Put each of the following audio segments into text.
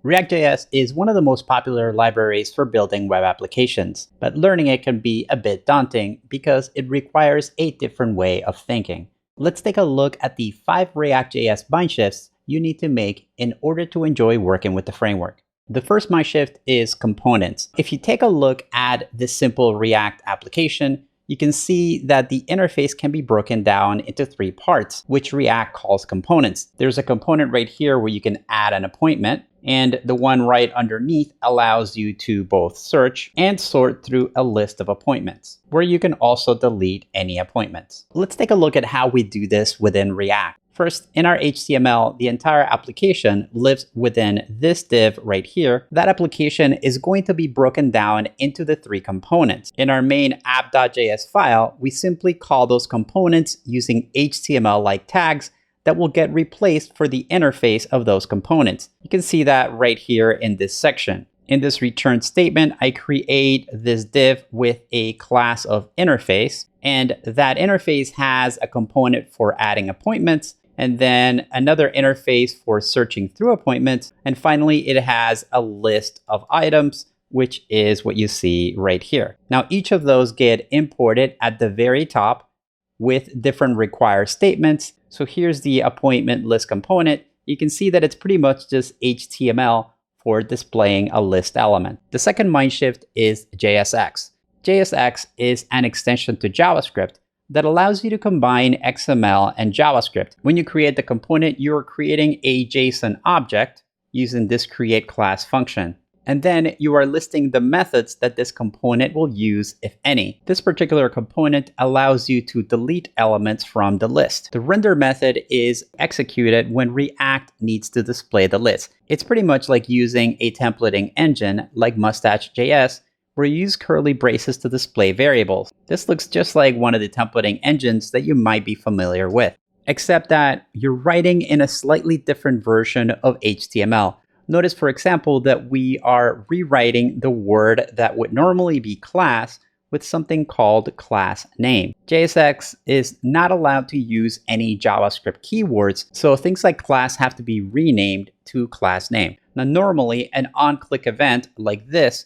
React.js is one of the most popular libraries for building web applications, but learning it can be a bit daunting because it requires a different way of thinking. Let's take a look at the 5 React.js mindshifts you need to make in order to enjoy working with the framework. The first mindshift is components. If you take a look at this simple React application, you can see that the interface can be broken down into 3 parts, which React calls components. There's a component right here where you can add an appointment, and the one right underneath allows you to both search and sort through a list of appointments, where you can also delete any appointments. Let's take a look at how we do this within React. First, in our HTML, the entire application lives within this div right here. That application is going to be broken down into the 3 components. In our main app.js file, we simply call those components using HTML-like tags that will get replaced for the interface of those components. You can see that right here in this section. In this return statement, I create this div with a class of interface, and that interface has a component for adding appointments, and then another interface for searching through appointments. And finally, it has a list of items, which is what you see right here. Now, each of those get imported at the very top with different required statements. So here's the appointment list component. You can see that it's pretty much just HTML for displaying a list element. The second mindshift is JSX. JSX is an extension to JavaScript that allows you to combine XML and JavaScript. When you create the component, you're creating a JSON object using this create class function. And then you are listing the methods that this component will use, if any. This particular component allows you to delete elements from the list. The render method is executed when React needs to display the list. It's pretty much like using a templating engine like Mustache.js, where you use curly braces to display variables. This looks just like one of the templating engines that you might be familiar with, except that you're writing in a slightly different version of HTML. Notice, for example, that we are rewriting the word that would normally be class with something called class name. JSX is not allowed to use any JavaScript keywords, so things like class have to be renamed to class name. Now, normally, an on-click event like this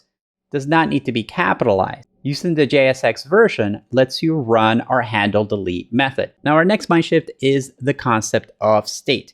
does not need to be capitalized. Using the JSX version lets you run our handle delete method. Now, our next mindshift is the concept of state.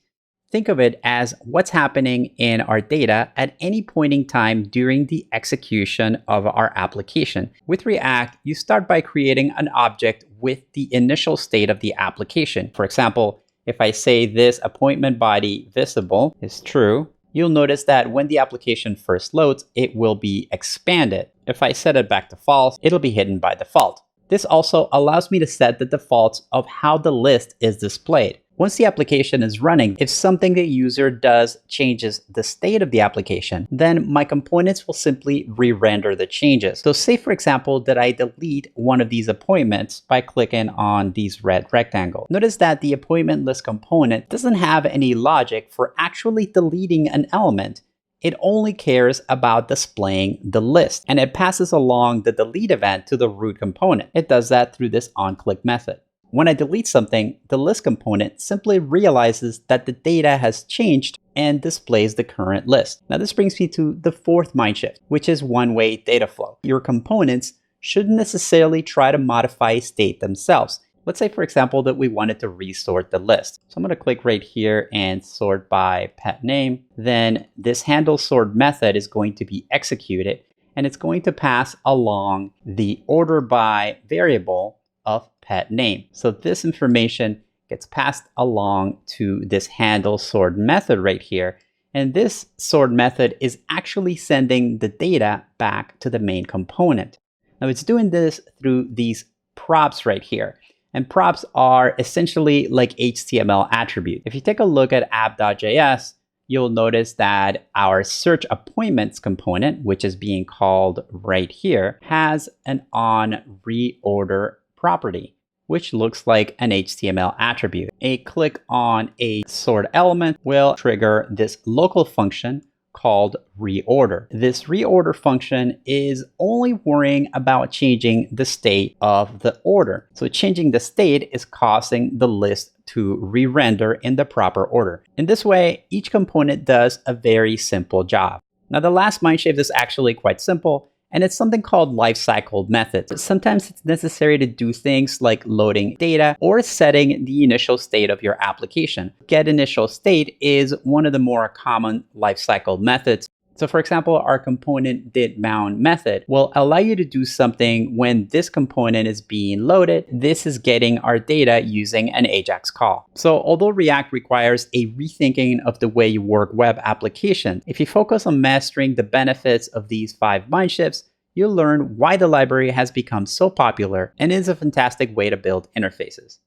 Think of it as what's happening in our data at any point in time during the execution of our application. With React, you start by creating an object with the initial state of the application. For example, if I say this appointment body visible is true, you'll notice that when the application first loads, it will be expanded. If I set it back to false, it'll be hidden by default. This also allows me to set the defaults of how the list is displayed. Once the application is running, if something the user does changes the state of the application, then my components will simply re-render the changes. So say, for example, that I delete one of these appointments by clicking on these red rectangles. Notice that the appointment list component doesn't have any logic for actually deleting an element. It only cares about displaying the list, and it passes along the delete event to the root component. It does that through this onClick method. When I delete something, the list component simply realizes that the data has changed and displays the current list. Now, this brings me to the fourth mindshift, which is one-way data flow. Your components shouldn't necessarily try to modify state themselves. Let's say, for example, that we wanted to resort the list. So I'm going to click right here and sort by pet name. Then this handle sort method is going to be executed, and it's going to pass along the order by variable of pet name. So this information gets passed along to this handle sort method right here. And this sort method is actually sending the data back to the main component. Now it's doing this through these props right here. And props are essentially like HTML attributes. If you take a look at app.js, you'll notice that our search appointments component, which is being called right here, has an on reorder property, which looks like an HTML attribute. A click on a sort element will trigger this local function, called reorder. This reorder function is only worrying about changing the state of the order. So changing the state is causing the list to re-render in the proper order. In this way, each component does a very simple job. Now, the last mindshift is actually quite simple, and it's something called lifecycle methods. Sometimes it's necessary to do things like loading data or setting the initial state of your application. Get initial state is one of the more common lifecycle methods. So for example, our component didMount method will allow you to do something when this component is being loaded. This is getting our data using an AJAX call. So although React requires a rethinking of the way you work web application, if you focus on mastering the benefits of these 5 mindshifts, you'll learn why the library has become so popular and is a fantastic way to build interfaces.